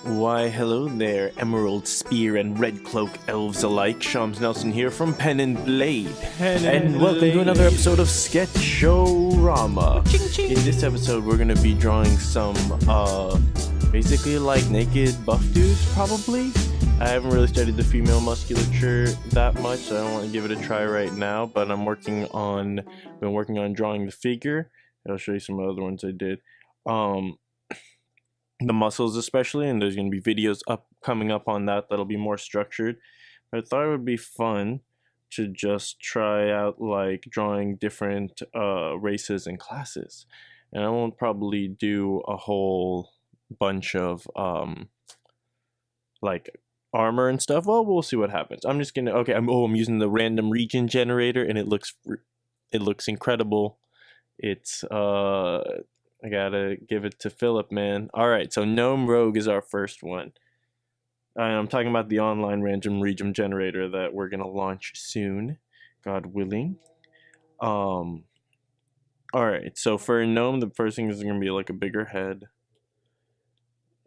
Why, hello there, Emerald Spear and Red Cloak elves alike. Shams Nelson here from Pen and Blade. And welcome to another episode of Sketch-O-Rama. In this episode, we're going to be drawing some, basically like naked buff dudes, probably. I haven't really studied the female musculature that much, so I don't want to give it a try right now, but been working on drawing the figure. I'll show you some other ones I did. The muscles especially, and there's going to be videos coming up on that'll be more structured. But I thought it would be fun to just try out like drawing different races and classes, and I won't probably do a whole bunch of like armor and stuff. Well, we'll see what happens. I'm just gonna I'm using the random region generator, and it looks incredible. It's I gotta give it to Philip, man. Alright, so Gnome Rogue is our first one. I'm talking about the online random region generator that we're gonna launch soon, God willing. Alright, so for a gnome, the first thing is gonna be like a bigger head.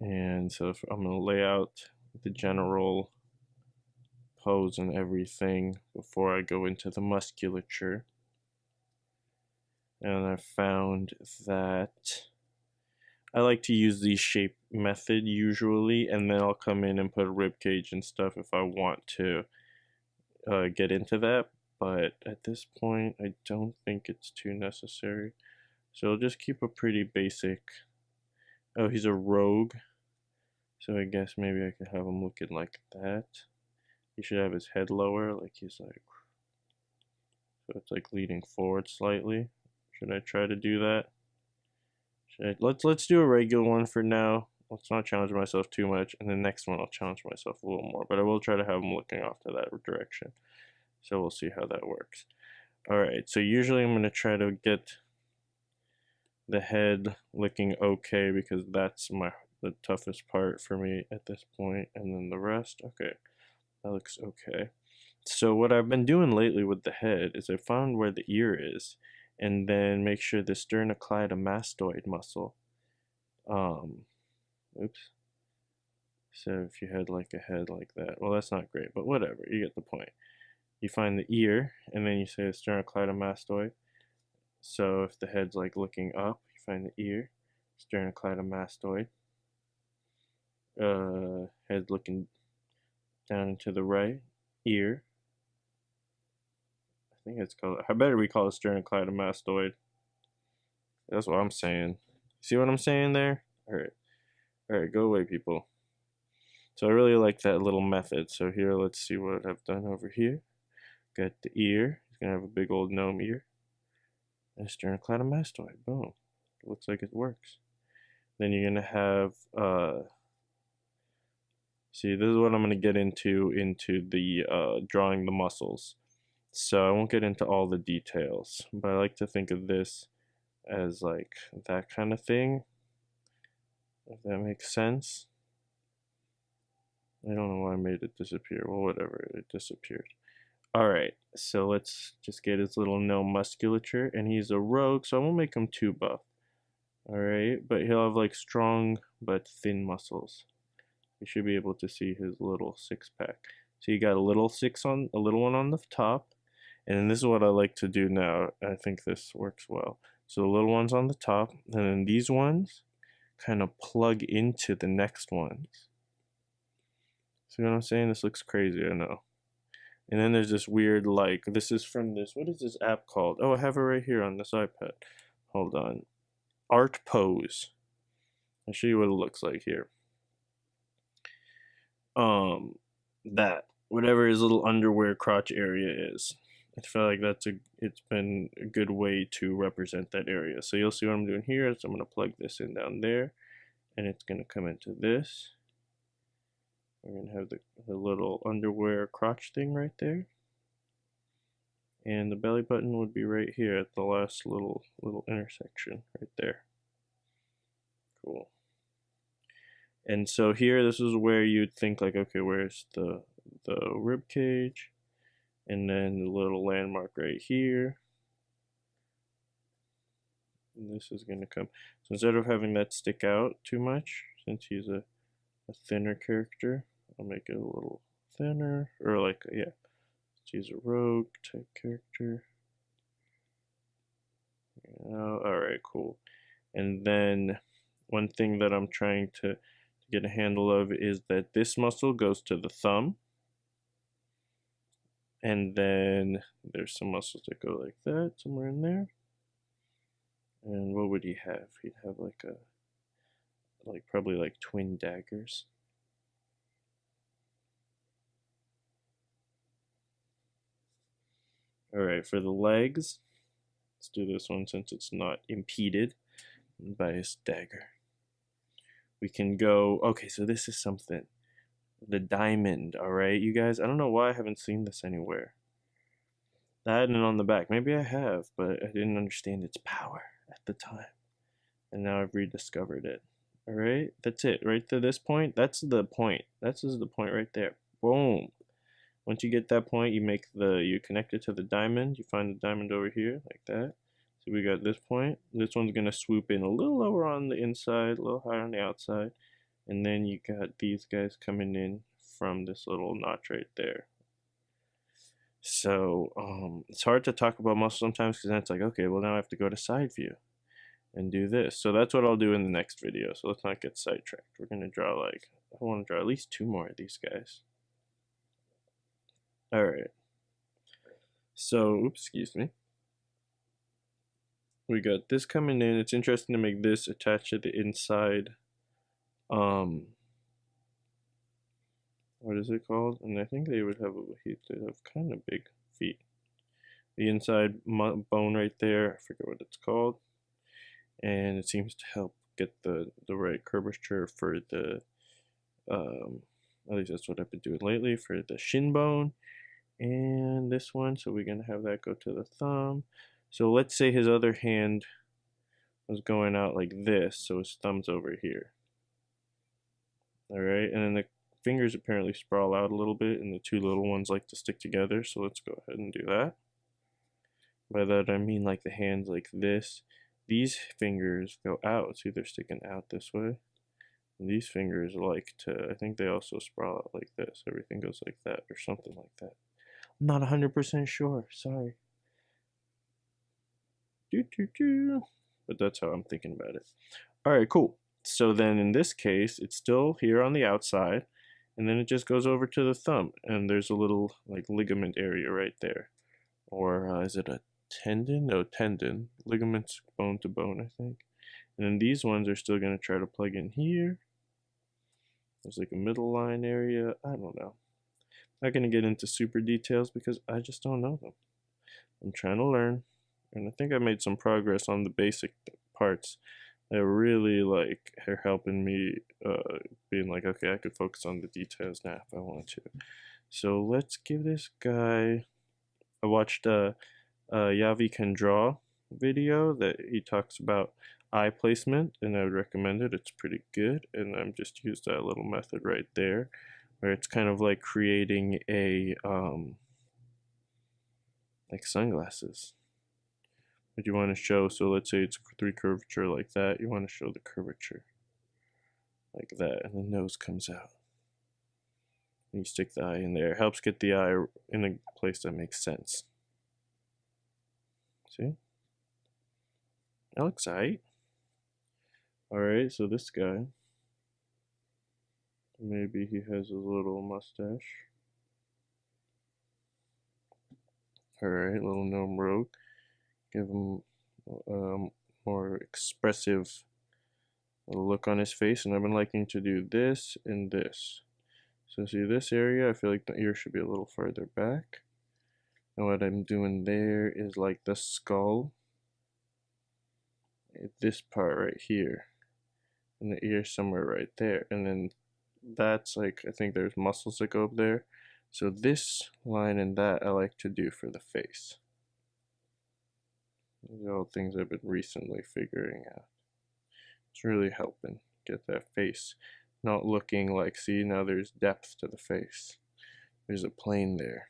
And so I'm gonna lay out the general pose and everything before I go into the musculature. And I found that I like to use the shape method usually, and then I'll come in and put a rib cage and stuff if I want to get into that. But at this point, I don't think it's too necessary. So I'll just keep a pretty basic. Oh, he's a rogue. So I guess maybe I could have him looking like that. He should have his head lower, like he's like, so it's like leaning forward slightly. Should I try to do that? Let's do a regular one for now. Let's not challenge myself too much, and the next one I'll challenge myself a little more. But I will try to have them looking off to that direction. So we'll see how that works. Alright, so usually I'm going to try to get the head looking okay, because that's the toughest part for me at this point. And then the rest, okay, that looks okay. So what I've been doing lately with the head is I found where the ear is, and then make sure the sternocleidomastoid muscle. Oops. So if you had like a head like that, well, that's not great, but whatever, you get the point. You find the ear, and then you say the sternocleidomastoid. So if the head's like looking up, you find the ear, sternocleidomastoid. Head looking down and to the right, ear. I think it's called, I better we call it sternocleidomastoid. That's what I'm saying. See what I'm saying there? Alright, go away, people. So I really like that little method. So here, let's see what I've done over here. Got the ear. It's gonna have a big old gnome ear. And sternocleidomastoid. Boom. It looks like it works. Then you're gonna have see, this is what I'm gonna get into the drawing the muscles. So I won't get into all the details, but I like to think of this as like that kind of thing, if that makes sense. I don't know why I made it disappear. Well, whatever, it disappeared. Alright, so let's just get his little gnome musculature, and he's a rogue, so I won't make him too buff. Alright, but he'll have like strong but thin muscles. You should be able to see his little six-pack. So you got a little one on the top. And this is what I like to do now. I think this works well. So the little ones on the top, and then these ones kind of plug into the next ones. See what I'm saying? This looks crazy, I know. And then there's this weird, like, this is from this, what is this app called? Oh, I have it right here on this iPad. Hold on. Art Pose. I'll show you what it looks like here. That. Whatever his little underwear crotch area is. I feel like it's been a good way to represent that area. So you'll see what I'm doing here. So I'm going to plug this in down there, and it's going to come into this. We're going to have the little underwear crotch thing right there. And the belly button would be right here at the last little intersection right there. Cool. And so here, this is where you'd think like, okay, where's the rib cage? And then the little landmark right here. And this is going to come. So instead of having that stick out too much, since he's a a thinner character. I'll make it a little thinner, or like, yeah, let's use a rogue type character. Alright, cool. And then one thing that I'm trying to get a handle of is that this muscle goes to the thumb. And then there's some muscles that go like that, somewhere in there. And what would he have? He'd have like probably like twin daggers. Alright, for the legs, let's do this one since it's not impeded by his dagger. We can go, okay, so this is something. The diamond, alright, you guys? I don't know why I haven't seen this anywhere. That and on the back. Maybe I have, but I didn't understand its power at the time. And now I've rediscovered it. Alright, that's it. Right to this point, that's the point. That's the point right there. Boom. Once you get that point, you connect it to the diamond. You find the diamond over here, like that. So we got this point. This one's gonna swoop in a little lower on the inside, a little higher on the outside. And then you got these guys coming in from this little notch right there. So it's hard to talk about muscle sometimes because then it's like, okay, well now I have to go to side view and do this. So that's what I'll do in the next video. So let's not get sidetracked. We're gonna draw I want to draw at least 2 more of these guys. All right. So, oops, excuse me. We got this coming in. It's interesting to make this attach to the inside. What is it called? And I think they would have kind of big feet. The inside bone right there. I forget what it's called. And it seems to help get the right curvature for the. At least that's what I've been doing lately for the shin bone. And this one, so we're gonna have that go to the thumb. So let's say his other hand was going out like this, so his thumb's over here. Alright, and then the fingers apparently sprawl out a little bit, and the 2 little ones like to stick together, so let's go ahead and do that. By that I mean like the hands like this. These fingers go out, see they're sticking out this way. And these fingers like to, I think they also sprawl out like this. Everything goes like that, or something like that. I'm not 100% sure, sorry. But that's how I'm thinking about it. Alright, cool. So then in this case, it's still here on the outside, and then it just goes over to the thumb, and there's a little like ligament area right there. Or is it a tendon? No, tendon. Ligaments bone to bone, I think. And then these ones are still going to try to plug in here. There's like a middle line area. I don't know. I'm not going to get into super details because I just don't know them. I'm trying to learn, and I think I made some progress on the basic parts that really like are helping me being like, okay, I could focus on the details now if I want to. So let's give this guy, I watched Yavi Can Draw video that he talks about eye placement, and I would recommend it. It's pretty good, and I'm just used that little method right there where it's kind of like creating a like sunglasses. But you want to show, so let's say it's 3 curvature like that, you want to show the curvature like that, and the nose comes out. And you stick the eye in there. It helps get the eye in a place that makes sense. See? That looks aight. Alright, so this guy, maybe he has a little mustache. Alright, little gnome rogue. Give him more expressive look on his face, and I've been liking to do this and this. So see this area, I feel like the ear should be a little further back. And what I'm doing there is like the skull. This part right here. And the ear somewhere right there. And then that's like, I think there's muscles that go up there. So this line and that I like to do for the face. These are all things I've been recently figuring out. It's really helping get that face not looking like, see, now there's depth to the face. There's a plane there.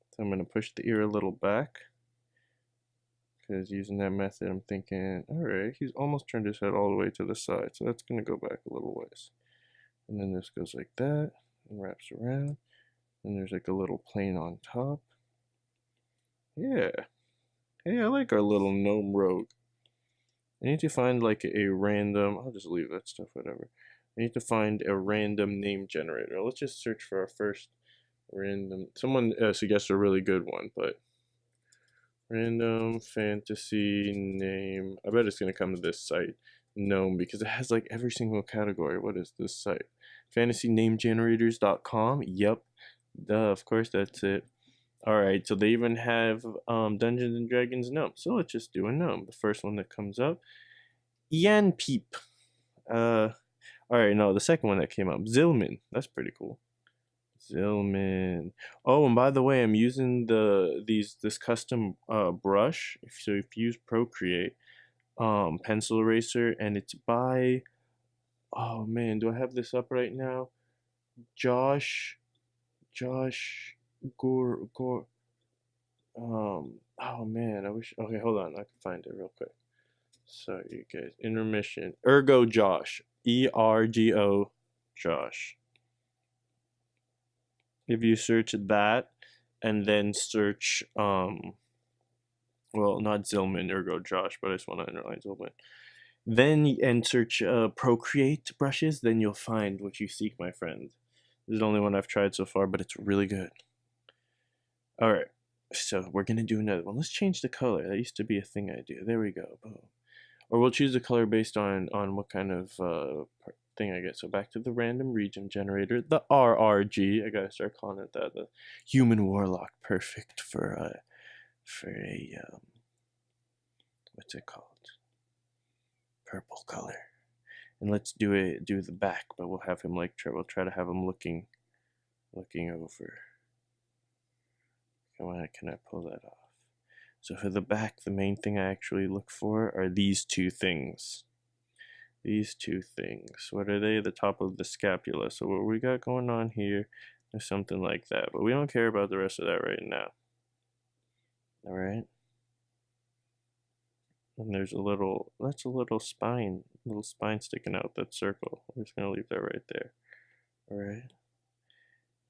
So I'm going to push the ear a little back, because using that method I'm thinking, alright, he's almost turned his head all the way to the side, so that's going to go back a little ways. And then this goes like that and wraps around. And there's like a little plane on top. Yeah. Hey, I like our little gnome rogue. I need to find like a random, I'll just leave that stuff, whatever. I need to find a random name generator. Let's just search for our first random, someone suggested a really good one, but random fantasy name. I bet it's going to come to this site, gnome, because it has like every single category. What is this site? FantasyNameGenerators.com. Yep. Duh, of course that's it. Alright, so they even have Dungeons and Dragons gnome. So let's just do a gnome. The first one that comes up. Yan Peep. Alright, no, the second one that came up. Zilman. That's pretty cool. Zilman. Oh, and by the way, I'm using this custom brush. So if you use Procreate, pencil eraser, and it's by, oh man, do I have this up right now? Josh Gore, oh man, I wish, okay, hold on, I can find it real quick. So you guys, intermission, Ergo Josh, ERGO Josh. If you search that and then search, well, not Zilman, Ergo Josh, but I just want to underline Zilman. Then, and search Procreate brushes, then you'll find what you seek, my friend. This is the only one I've tried so far, but it's really good. Alright, so we're going to do another one. Let's change the color. That used to be a thing I do. There we go. Boom. Or we'll choose the color based on what kind of thing I get. So back to the random region generator, the RRG. I gotta start calling it that. The human warlock, perfect for a what's it called? Purple color. And let's do the back, but we'll have him like we'll try to have him looking over. Come on, can I pull that off? So for the back, the main thing I actually look for are these two things. These two things. What are they? The top of the scapula. So what we got going on here is something like that. But we don't care about the rest of that right now. Alright? And there's that's a little spine sticking out, that circle. We're just going to leave that right there. Alright?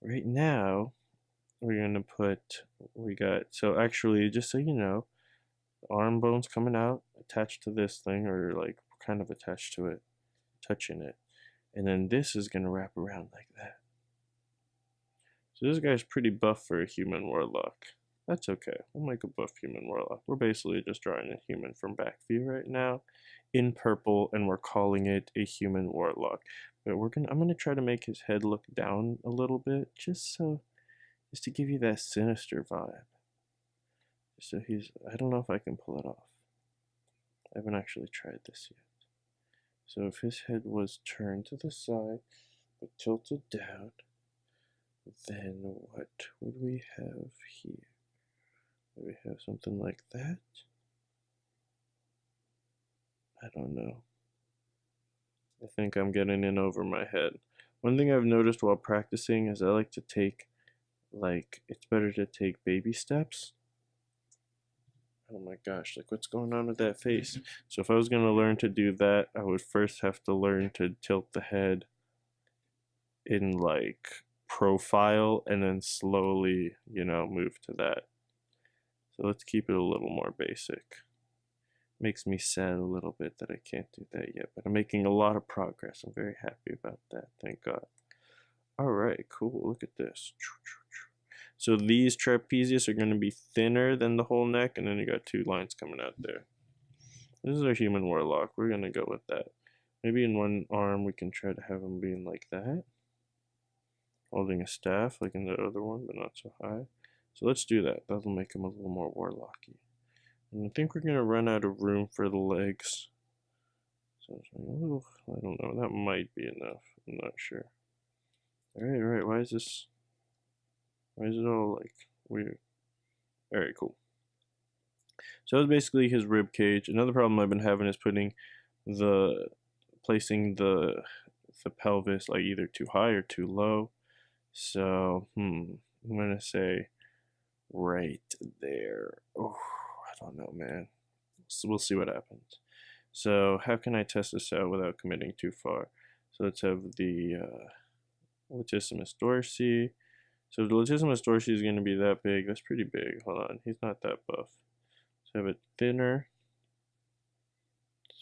Right now, we're going to put, so actually, just so you know, arm bone's coming out, attached to this thing, or like kind of attached to it, touching it. And then this is going to wrap around like that. So this guy's pretty buff for a human warlock. That's okay. We'll make a buff human warlock. We're basically just drawing a human from back view right now in purple, and we're calling it a human warlock. But I'm gonna try to make his head look down a little bit, just to give you that sinister vibe. So I don't know if I can pull it off. I haven't actually tried this yet. So if his head was turned to the side, but tilted down, then what would we have here? Would we have something like that? I don't know. I think I'm getting in over my head. One thing I've noticed while practicing is I like to take, it's better to take baby steps. Oh my gosh, what's going on with that face? So if I was going to learn to do that, I would first have to learn to tilt the head in profile, and then slowly, move to that. So let's keep it a little more basic. Makes me sad a little bit that I can't do that yet, but I'm making a lot of progress. I'm very happy about that, thank God. Alright, cool, look at this. So these trapezius are going to be thinner than the whole neck, and then you got two lines coming out there. This is our human warlock. We're going to go with that. Maybe in one arm we can try to have him being like that, holding a staff like in the other one, but not so high. So let's do that. That'll make him a little more warlocky. And I think we're going to run out of room for the legs. So I don't know, that might be enough. I'm not sure. Alright, why is it all weird? Alright, cool. So that's basically his rib cage. Another problem I've been having is placing the pelvis either too high or too low. So, I'm gonna say right there. Oh, I don't know, man. So we'll see what happens. So how can I test this out without committing too far? So let's have the latissimus dorsi. So the latissimus dorsi is going to be that big. That's pretty big. Hold on, he's not that buff. So have it thinner,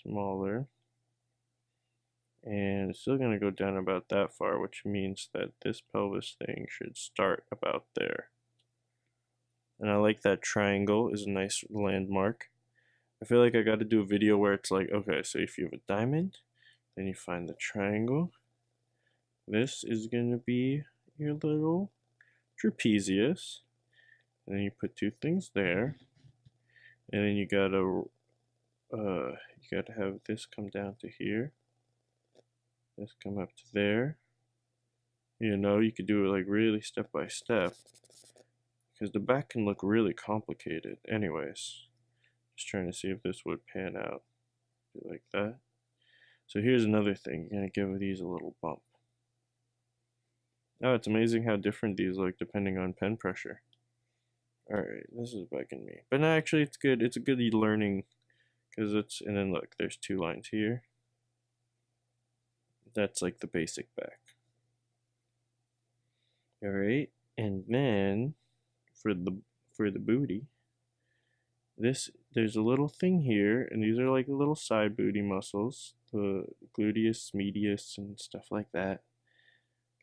smaller, and it's still going to go down about that far, which means that this pelvis thing should start about there. And I like that triangle is a nice landmark. I feel like I got to do a video where it's like, okay, so if you have a diamond, then you find the triangle. This is going to be your little trapezius. And then you put two things there. And then you gotta have this come down to here. This come up to there. You know, you could do it like really step by step. Because the back can look really complicated. Anyways, just trying to see if this would pan out. Do like that. So here's another thing. You're going to give these a little bump. Oh, it's amazing how different these look depending on pen pressure. Alright, this is bugging me. But no, actually it's good. It's a good learning. Because it's, and then look, there's two lines here. That's like the basic back. Alright, and then for the booty, there's a little thing here, and these are like little side booty muscles, the gluteus medius and stuff like that.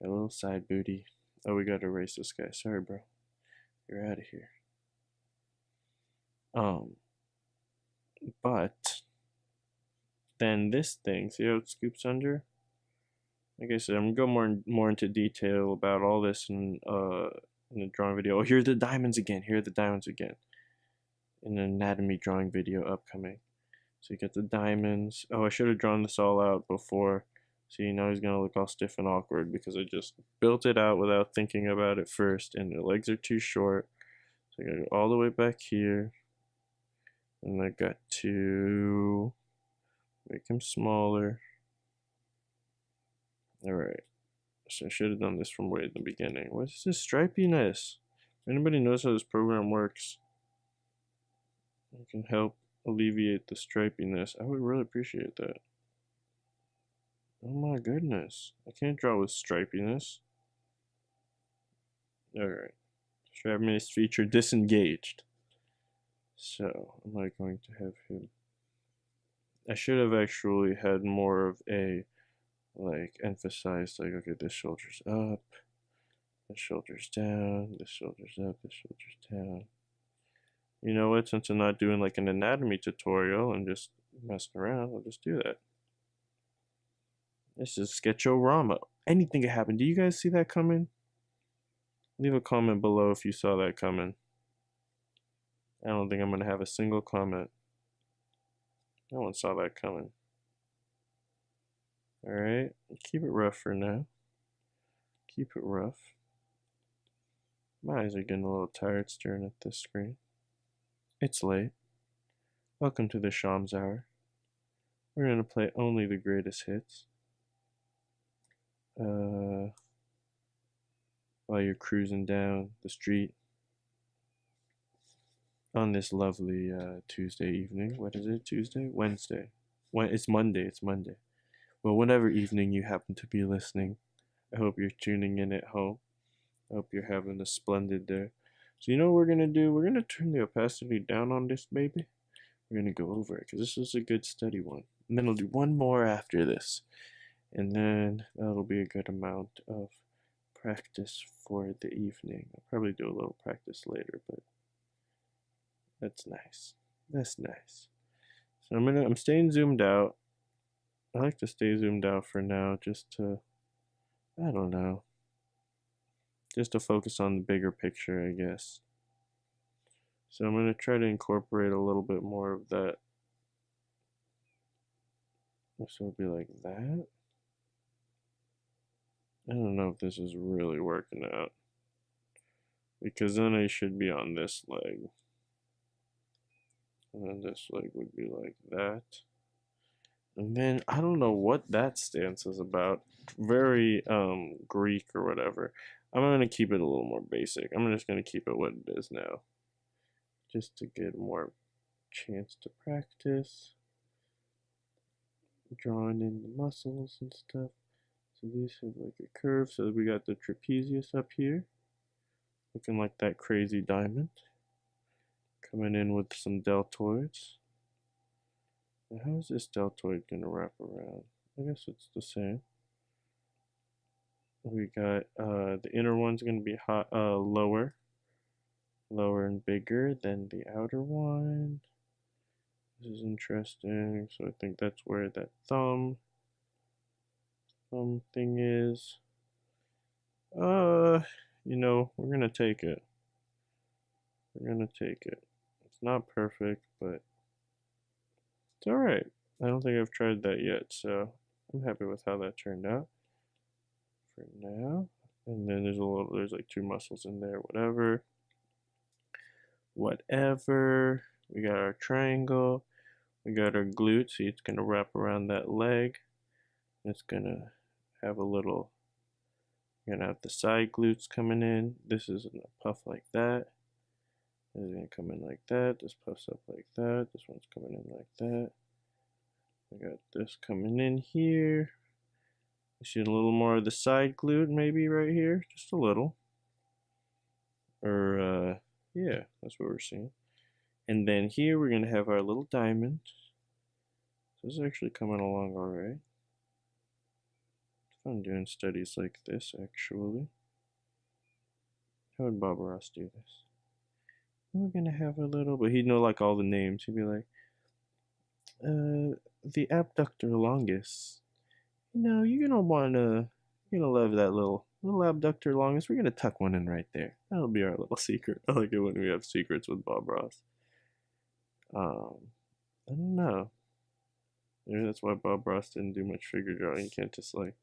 Got a little side booty. Oh, we gotta erase this guy. Sorry, bro. You're out of here. But then this thing, see how it scoops under? Like I said, I'm gonna go more into detail about all this in the drawing video. Oh, here are the diamonds again. Here are the diamonds again. In an anatomy drawing video upcoming. So you get the diamonds. Oh, I should have drawn this all out before. See, now he's gonna look all stiff and awkward because I just built it out without thinking about it first, and the legs are too short. So I gotta go all the way back here. And I got to make him smaller. Alright. So I should have done this from way at the beginning. What is this stripiness? If anybody knows how this program works, it can help alleviate the stripiness. I would really appreciate that. Oh my goodness. I can't draw with stripiness. Alright. Sharpness feature disengaged. So, am I going to have him? I should have actually had more of a, like, emphasized, like, okay, this shoulder's up, this shoulder's down, this shoulder's up, this shoulder's down. You know what, since I'm not doing, like, an anatomy tutorial and just messing around, I'll just do that. This is Sketch-O-Rama. Anything could happen. Do you guys see that coming? Leave a comment below if you saw that coming. I don't think I'm going to have a single comment. No one saw that coming. Alright, keep it rough for now. Keep it rough. My eyes are getting a little tired staring at this screen. It's late. Welcome to the Shams Hour. We're going to play only the greatest hits. While you're cruising down the street on this lovely Tuesday evening. What is it? Tuesday? Wednesday. It's Monday. It's Monday. Well, whatever evening you happen to be listening, I hope you're tuning in at home. I hope you're having a splendid day. So you know what we're going to do? We're going to turn the opacity down on this baby. We're going to go over it because this is a good steady one. And then I'll do one more after this. And then that'll be a good amount of practice for the evening. I'll probably do a little practice later, but that's nice. That's nice. So I'm staying zoomed out. I like to stay zoomed out for now just to, I don't know, just to focus on the bigger picture, I guess. So I'm going to try to incorporate a little bit more of that. So it'll be like that. I don't know if this is really working out. Because then I should be on this leg. And then this leg would be like that. And then I don't know what that stance is about. Very Greek or whatever. I'm gonna keep it a little more basic. I'm just gonna keep it what it is now. Just to get more chance to practice. Drawing in the muscles and stuff. So these have like a curve. So we got the trapezius up here, looking like that crazy diamond. Coming in with some deltoids. Now how is this deltoid gonna wrap around? I guess it's the same. We got the inner one's gonna be lower and bigger than the outer one. This is interesting. So I think that's where that thumb thing is. You know, we're gonna take it. We're gonna take it. It's not perfect, but it's alright. I don't think I've tried that yet, so I'm happy with how that turned out for now. And then there's like 2 muscles in there, whatever. We got our triangle. We got our glute, see it's gonna wrap around that leg. It's gonna have a little, you're gonna have the side glutes coming in. This is gonna puff like that. This is gonna come in like that. This puffs up like that. This one's coming in like that. I got this coming in here. You see a little more of the side glute maybe right here, just a little. Or yeah, that's what we're seeing. And then here we're gonna have our little diamond. So this is actually coming along all right. It's fun doing studies like this, actually. How would Bob Ross do this? We're gonna have a little, but he'd know like all the names. He'd be like, the abductor longus. You know, you're gonna love that little abductor longus. We're gonna tuck one in right there. That'll be our little secret. I like it when we have secrets with Bob Ross. I don't know. Maybe that's why Bob Ross didn't do much figure drawing. You can't just like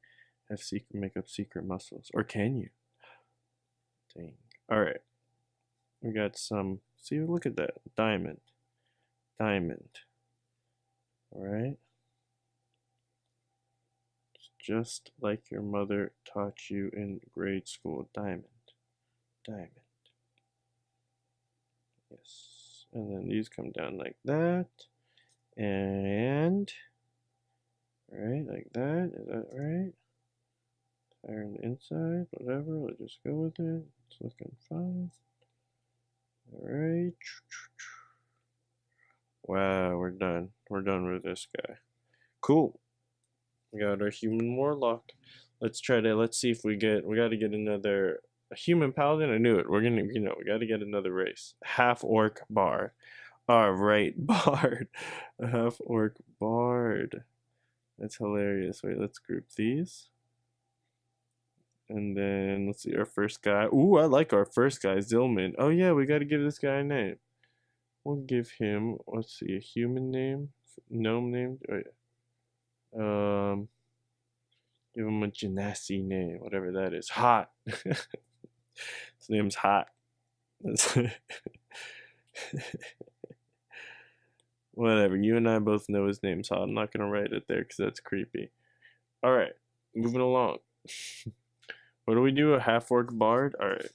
make up secret muscles, or can you? Dang. All right. We got some. See, look at that diamond. All right. It's just like your mother taught you in grade school. Diamond. Yes. And then these come down like that. And right, like that. Is that right? Higher on the inside, whatever. Let's just go with it. It's looking fine. Alright. Wow, we're done. We're done with this guy. Cool. We got our human warlock. Let's see if we gotta get another a human paladin. I knew it. We gotta get another race. Half-Orc Bard. Alright, Bard. A Half-Orc Bard. That's hilarious. Wait, let's group these. And then let's see our first guy. Ooh, I like our first guy, Zilman. Oh yeah, we gotta give this guy a name. We'll give him, let's see, a human name, gnome name. Oh yeah. Give him a genasi name, whatever that is. Hot. His name's Hot. Whatever. You and I both know his name's Hot. I'm not gonna write it there because that's creepy. All right, moving along. What do we do? A Half-Orc Bard? Alright.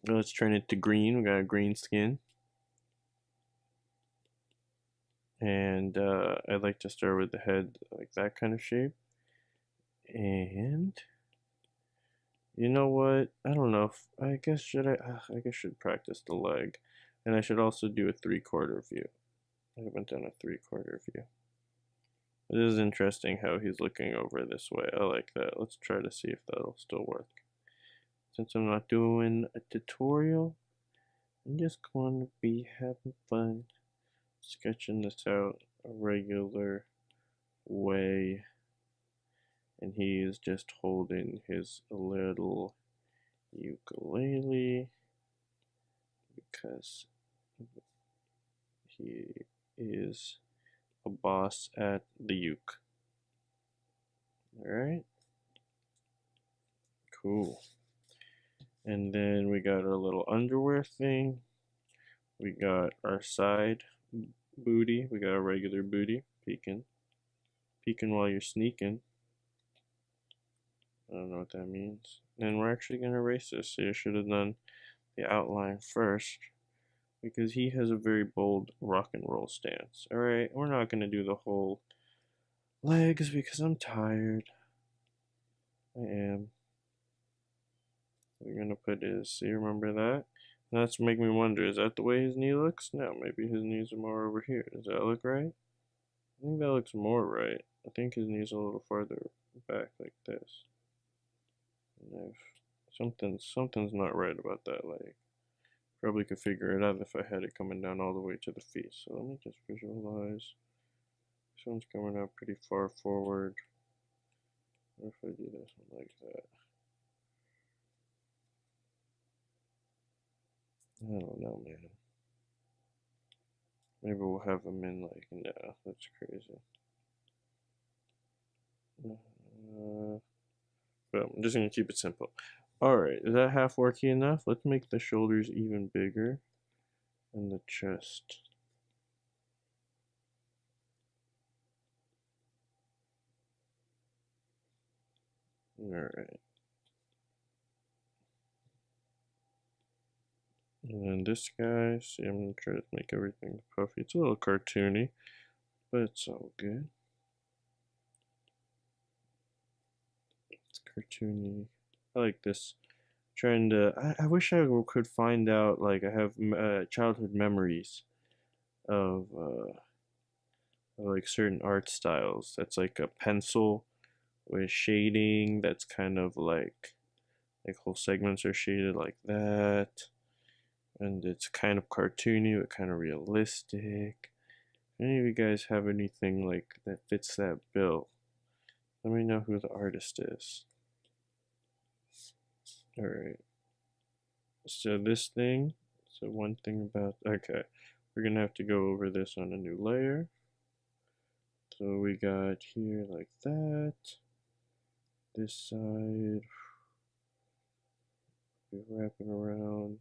Let's turn it to green. We got a green skin. And I'd like to start with the head like that kind of shape. And you know what? I don't know if I guess I guess should practice the leg. And I should also do a 3/4 view. I haven't done a 3/4 view. It is interesting how he's looking over this way. I like that. Let's try to see if that'll still work. Since I'm not doing a tutorial, I'm just going to be having fun sketching this out a regular way. And he is just holding his little ukulele because he is a boss at the uke. Alright. Cool. And then we got our little underwear thing. We got our side booty. We got a regular booty. Peeking while you're sneaking. I don't know what that means. And we're actually going to erase this. So you should have done the outline first, because he has a very bold rock and roll stance. Alright, we're not going to do the whole legs because I'm tired. I am. We're gonna put his, see, remember that? And that's making me wonder, is that the way his knee looks? No, maybe his knees are more over here. Does that look right? I think that looks more right. I think his knees are a little farther back like this. And something's not right about that leg. Probably could figure it out if I had it coming down all the way to the feet. So let me just visualize. This one's coming out pretty far forward. What if I do this one like that? I don't know, man. Maybe we'll have him in like, no, that's crazy. But I'm just gonna keep it simple. Alright, is that half worky enough? Let's make the shoulders even bigger and the chest. Alright. And then this guy, see, I'm gonna try to make everything puffy. It's a little cartoony, but it's all good. It's cartoony. I like this. Trying to, I wish I could find out, like, I have childhood memories of, like certain art styles. That's like a pencil with shading. That's kind of like whole segments are shaded like that, and it's kind of cartoony but kind of realistic. Any of you guys have anything like that fits that bill? Let me know who the artist is. All right. So this thing. So one thing about, okay, we're gonna have to go over this on a new layer. So we got here like that. This side, be wrapping around.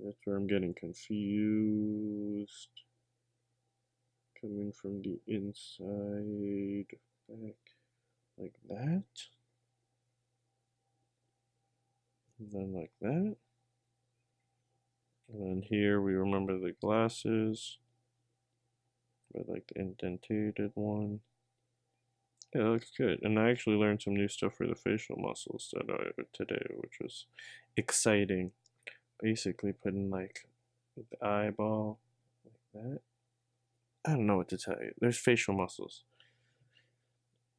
That's where I'm getting confused. Coming from the inside, back like that. And then like that. And then here we remember the glasses, but like the indentated one. Yeah, that looks good. And I actually learned some new stuff for the facial muscles today, which was exciting. Basically putting like the eyeball like that. I don't know what to tell you. There's facial muscles.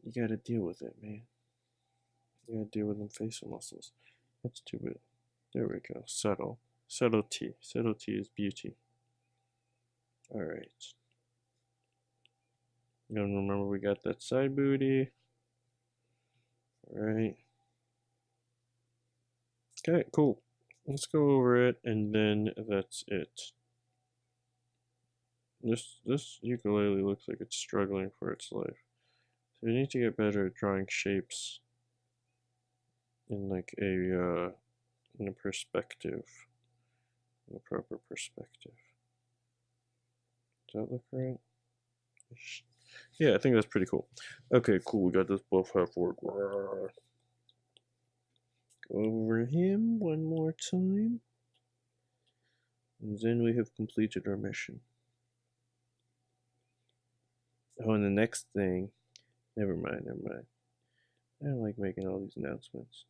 You gotta deal with it, man. You gotta deal with them facial muscles. Let's do it. There we go. Subtle. Subtlety. Subtlety is beauty. Alright. And remember we got that side booty. Alright. Okay, cool. Let's go over it and then that's it. This ukulele looks like it's struggling for its life. So you need to get better at drawing shapes in like in a perspective. In a proper perspective. Does that look right? Yeah, I think that's pretty cool. Okay, cool. We got this buff Half-Orc. Go over him one more time. And then we have completed our mission. Oh, and the next thing. Never mind, never mind. I don't like making all these announcements.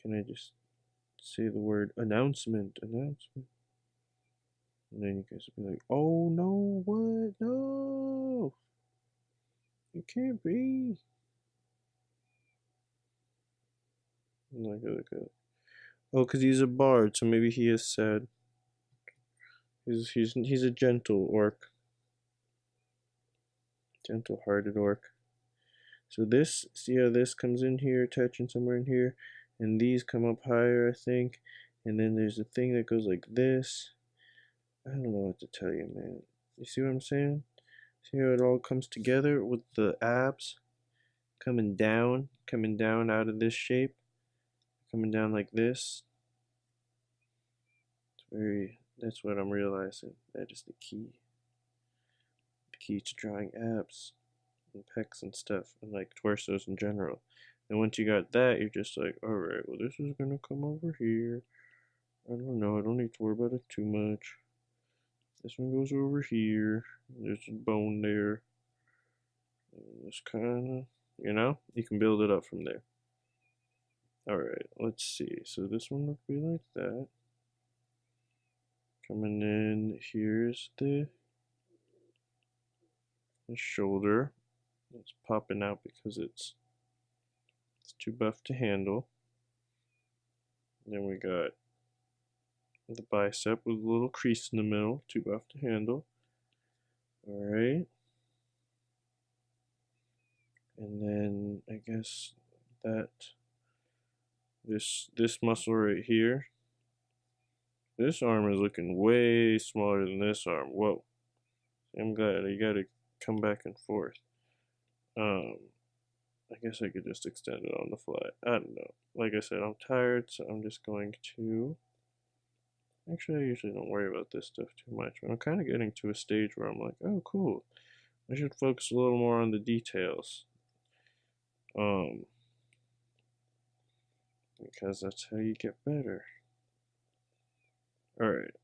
Can I just say the word announcement? Announcement. And then you guys will be like, oh no, what? No! It can't be. Like, oh, because he's a bard, so maybe he is sad. He's a gentle orc. Gentle-hearted orc. So this, see how this comes in here, touching somewhere in here, and these come up higher, I think. And then there's a thing that goes like this. I don't know what to tell you, man. You see what I'm saying? See how it all comes together with the abs coming down out of this shape, coming down like this. That's what I'm realizing. That is the key. The key to drawing abs and pecs and stuff, and like torsos in general. And once you got that, you're just like, alright, well, this is gonna come over here. I don't know, I don't need to worry about it too much. This one goes over here. There's a bone there. Just kind of, you know, you can build it up from there. Alright, let's see. So this one would be like that. Coming in, here's the shoulder. It's popping out because it's too buff to handle. And then we got the bicep with a little crease in the middle, too buff to handle. Alright. And then I guess that this muscle right here, this arm is looking way smaller than this arm. Whoa. I'm glad you gotta come back and forth. I guess I could just extend it on the fly. I don't know. Like I said, I'm tired, so I'm just going to... Actually, I usually don't worry about this stuff too much, but I'm kind of getting to a stage where I'm like, oh, cool. I should focus a little more on the details. Because that's how you get better. Alright.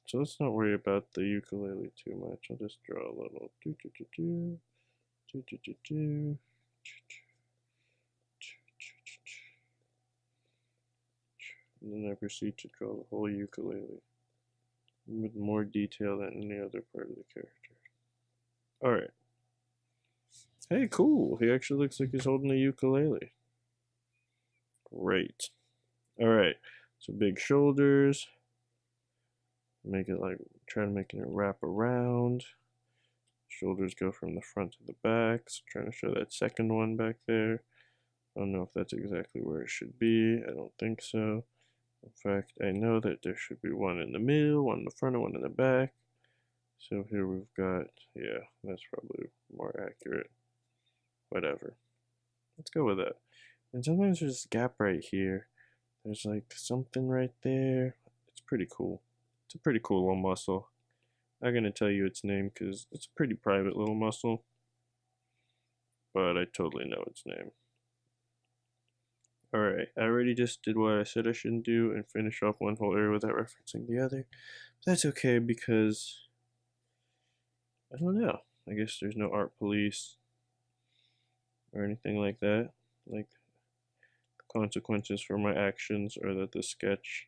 So let's not worry about the ukulele too much. I'll just draw a little and then I proceed to draw the whole ukulele with more detail than any other part of the character. Alright. Hey, cool. He actually looks like he's holding a ukulele. Great. Alright. So big shoulders. Make it like, try to make it wrap around. Shoulders go from the front to the back. So trying to show that second one back there. I don't know if that's exactly where it should be. I don't think so. In fact, I know that there should be one in the middle, one in the front, and one in the back. So here we've got, yeah, that's probably more accurate. Whatever. Let's go with that. And sometimes there's a gap right here. There's like something right there. It's pretty cool. It's a pretty cool little muscle. I'm not going to tell you its name because it's a pretty private little muscle. But I totally know its name. Alright, I already just did what I said I shouldn't do and finish off one whole area without referencing the other. But that's okay because, I don't know. I guess there's no art police or anything like that. Like, the consequences for my actions are that the sketch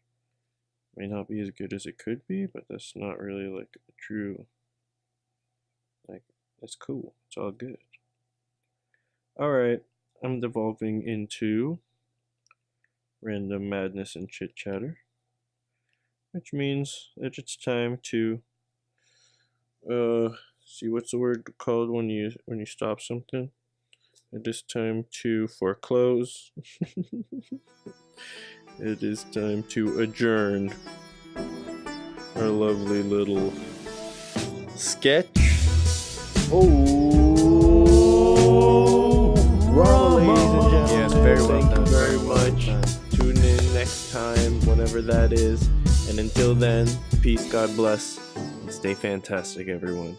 may not be as good as it could be, but that's not really like a true, like, it's cool. It's all good. Alright, I'm devolving into random madness and chit chatter, which means that it's time to see, what's the word called when you stop something? It is time to foreclose. It is time to adjourn our lovely little sketch. Yes, very well done. Thank you very much. Tune in next time, whenever that is. And until then, peace, God bless, and stay fantastic, everyone.